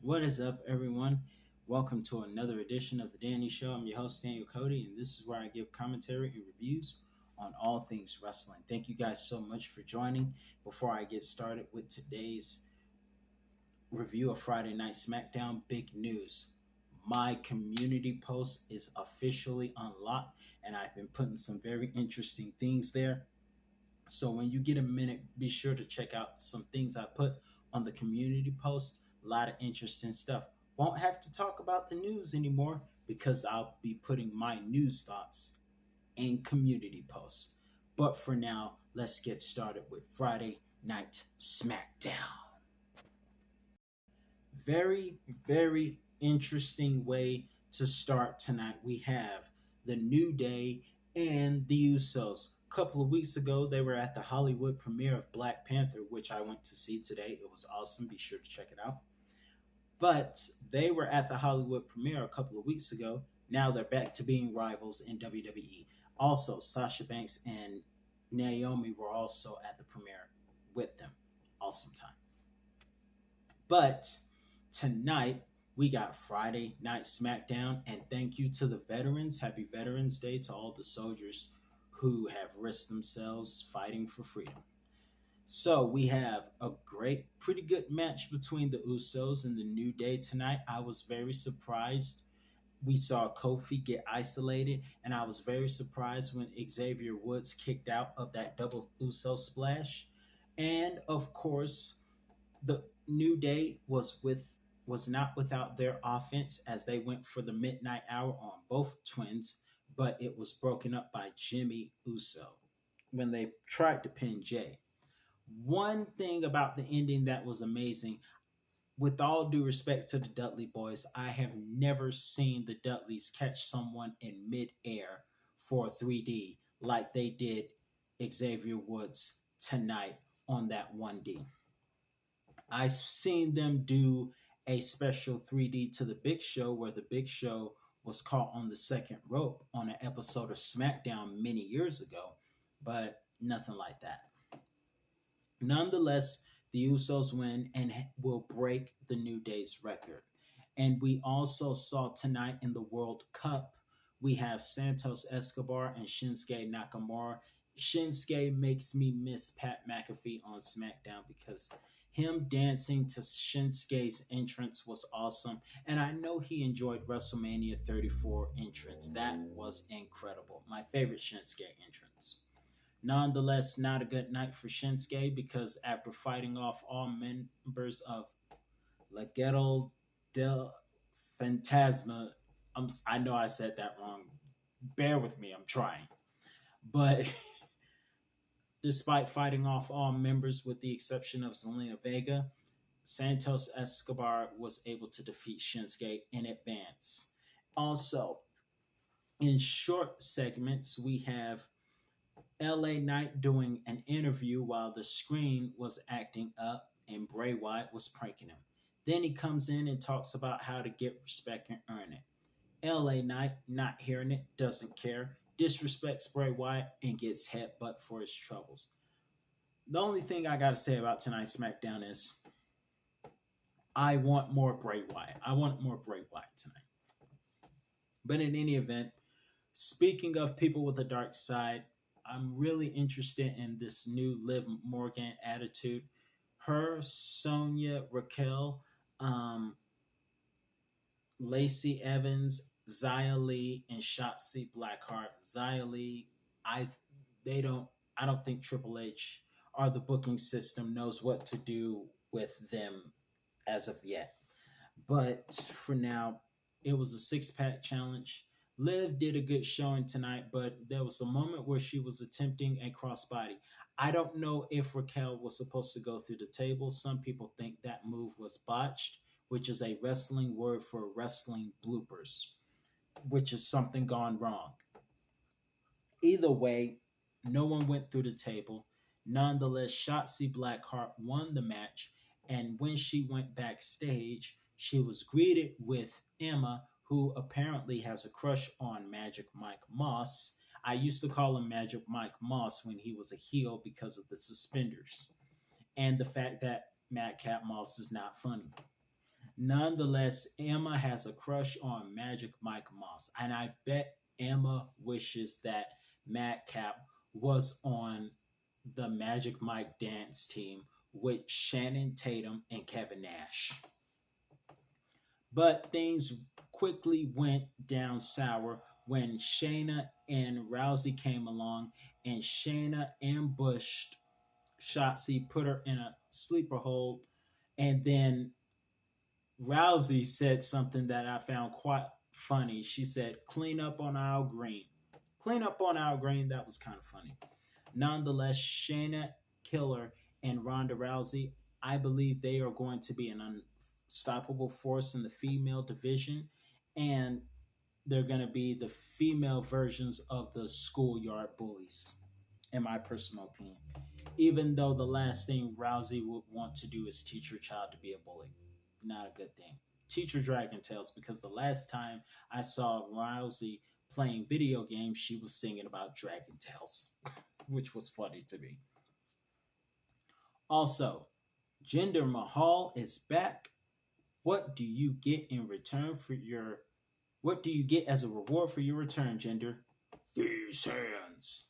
What is up, everyone? Welcome to another edition of The Danny Show. I'm your host, Daniel Cody, and this is where I give commentary and reviews on all things wrestling. Thank you guys so much for joining. Before I get started with today's review of Friday Night SmackDown, big news. My community post is officially unlocked, and I've been putting some very interesting things there. So when you get a minute, be sure to check out some things I put on the community post. A lot of interesting stuff. Won't have to talk about the news anymore because I'll be putting my news thoughts in community posts. But for now, let's get started with Friday Night SmackDown. Very, very interesting way to start tonight. We have the New Day and the Usos. A couple of weeks ago, they were at the Hollywood premiere of Black Panther, which I went to see today. It was awesome. Be sure to check it out. But they were at the Hollywood premiere a couple of weeks ago. Now they're back to being rivals in WWE. Also, Sasha Banks and Naomi were also at the premiere with them. Awesome time. But tonight, we got Friday Night SmackDown, and thank you to the veterans. Happy Veterans Day to all the soldiers who have risked themselves fighting for freedom. So we have a great, pretty good match between the Usos and the New Day tonight. I was very surprised. We saw Kofi get isolated, and I was very surprised when Xavier Woods kicked out of that double Uso splash. And of course, the New Day was not without their offense as they went for the midnight hour on both twins, but it was broken up by Jimmy Uso when they tried to pin Jay. One thing about the ending that was amazing, with all due respect to the Dudley boys, I have never seen the Dudleys catch someone in midair for 3D like they did Xavier Woods tonight on that 1D. I've seen them do a special 3D to the Big Show where the Big Show was caught on the second rope on an episode of SmackDown many years ago, but nothing like that. Nonetheless, the Usos win and will break the New Day's record. And we also saw tonight in the World Cup, we have Santos Escobar and Shinsuke Nakamura. Shinsuke makes me miss Pat McAfee on SmackDown because him dancing to Shinsuke's entrance was awesome. And I know he enjoyed WrestleMania 34 entrance. That was incredible. My favorite Shinsuke entrance. Nonetheless, not a good night for Shinsuke because after fighting off all members of Legado del Fantasma, I know I said that wrong. Bear with me, I'm trying. But despite fighting off all members with the exception of Zelina Vega, Santos Escobar was able to defeat Shinsuke in advance. Also, in short segments, we have LA Knight doing an interview while the screen was acting up and Bray Wyatt was pranking him. Then he comes in and talks about how to get respect and earn it. LA Knight, not hearing it, doesn't care, disrespects Bray Wyatt, and gets headbutt for his troubles. The only thing I got to say about tonight's SmackDown is I want more Bray Wyatt. I want more Bray Wyatt tonight. But in any event, speaking of people with a dark side, I'm really interested in this new Liv Morgan attitude. Her, Sonya, Raquel, Lacey Evans, Xia Li, and Shotzi Blackheart. Xia Li, I don't think Triple H or the booking system knows what to do with them as of yet. But for now, it was a six-pack challenge. Liv did a good showing tonight, but there was a moment where she was attempting a crossbody. I don't know if Raquel was supposed to go through the table. Some people think that move was botched, which is a wrestling word for wrestling bloopers, which is something gone wrong. Either way, no one went through the table. Nonetheless, Shotzi Blackheart won the match, and when she went backstage, she was greeted with Emma, who apparently has a crush on Magic Mike Moss. I used to call him Magic Mike Moss when he was a heel because of the suspenders and the fact that Madcap Moss is not funny. Nonetheless, Emma has a crush on Magic Mike Moss, and I bet Emma wishes that Madcap was on the Magic Mike dance team with Shannon Tatum and Kevin Nash. But things quickly went down sour when Shayna and Rousey came along, and Shayna ambushed Shotzi, put her in a sleeper hold, and then Rousey said something that I found quite funny. She said, "Clean up on our green." Clean up on our green. That was kind of funny. Nonetheless, Shayna Killer and Ronda Rousey, I believe they are going to be an unstoppable force in the female division. And they're going to be the female versions of the schoolyard bullies, in my personal opinion. Even though the last thing Rousey would want to do is teach her child to be a bully. Not a good thing. Teach her Dragon Tales, because the last time I saw Rousey playing video games, she was singing about Dragon Tales, which was funny to me. Also, Jinder Mahal is back. What do you get in return for your What do you get as a reward for your return, Jinder? These hands.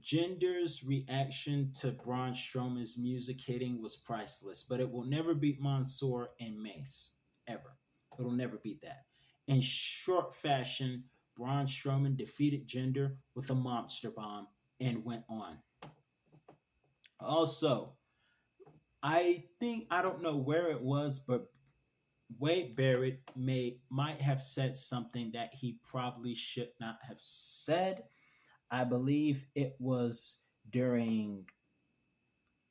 Jinder's reaction to Braun Strowman's music hitting was priceless, but it will never beat Mansoor and Mace. Ever. It'll never beat that. In short fashion, Braun Strowman defeated Jinder with a monster bomb and went on. Also, I don't know where it was, but Wade Barrett might have said something that he probably should not have said. I believe it was during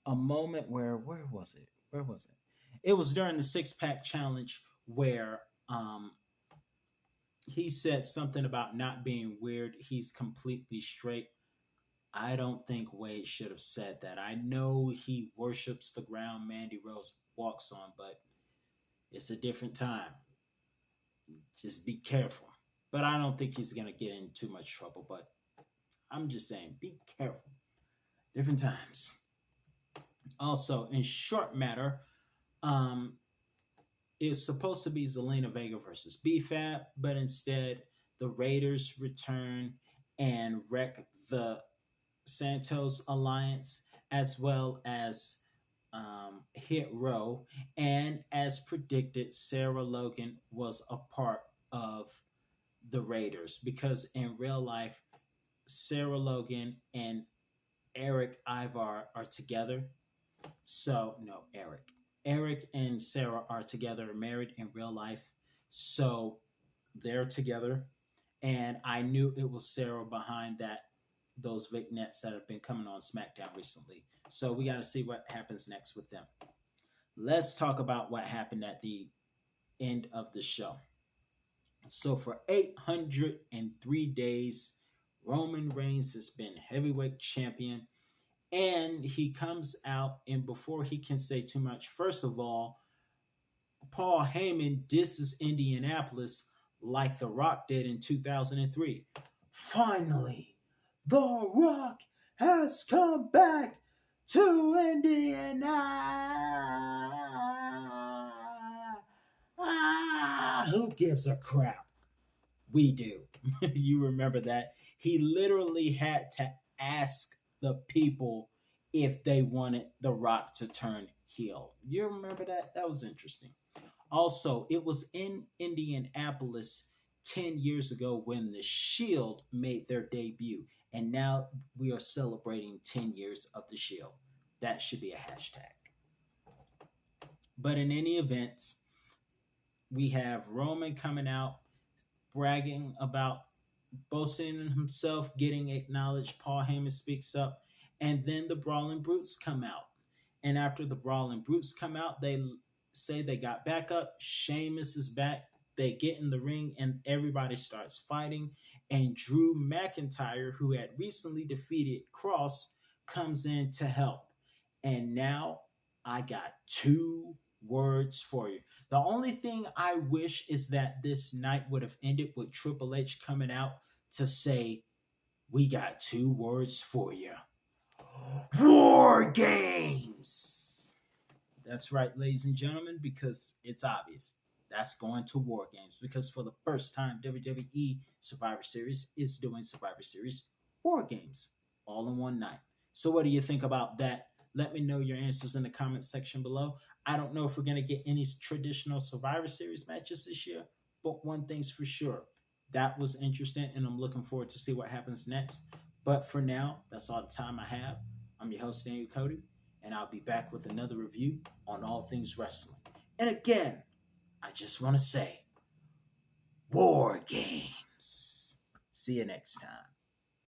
a moment where was it? Where was it? It was during the six pack challenge where he said something about not being weird. He's completely straight. I don't think Wade should have said that. I know he worships the ground Mandy Rose walks on, but it's a different time. Just be careful. But I don't think he's going to get in too much trouble. But I'm just saying, be careful. Different times. Also, in short matter, it's supposed to be Zelina Vega versus BFAB, but instead the Raiders return and wreck the Santos Alliance, as well as Hit Row. And as predicted, Sarah Logan was a part of the Raiders, because in real life, Sarah Logan and Eric Ivar are together. So, no, Eric. Eric and Sarah are together, married in real life. So, they're together. And I knew it was Sarah behind those vignettes that have been coming on SmackDown recently. So, we got to see what happens next with them. Let's talk about what happened at the end of the show. So, for 803 days, Roman Reigns has been heavyweight champion, and he comes out, and before he can say too much, first of all, Paul Heyman disses Indianapolis like The Rock did in 2003. Finally, The Rock has come back to Indiana. Who gives a crap? We do. You remember that? He literally had to ask the people if they wanted The Rock to turn heel. You remember that? That was interesting. Also, it was in Indianapolis 10 years ago when The Shield made their debut, and now we are celebrating 10 years of The Shield. That should be a hashtag. But in any event, we have Roman coming out, bragging about boasting in himself, getting acknowledged. Paul Heyman speaks up, and then the Brawling Brutes come out. And after the Brawling Brutes come out, they say they got backup. Sheamus is back. They get in the ring, and everybody starts fighting. And Drew McIntyre, who had recently defeated Cross, comes in to help. And now I got 2 words for you. The only thing I wish is that this night would have ended with Triple H coming out to say, "We got 2 words for you. War Games." That's right, ladies and gentlemen, because it's obvious. That's going to War Games because for the first time, WWE Survivor Series is doing Survivor Series War Games all in one night. So, what do you think about that? Let me know your answers in the comment section below. I don't know if we're going to get any traditional Survivor Series matches this year, but one thing's for sure. That was interesting, and I'm looking forward to see what happens next. But for now, that's all the time I have. I'm your host, Daniel Cody, and I'll be back with another review on all things wrestling. And again, I just want to say, War Games. See you next time.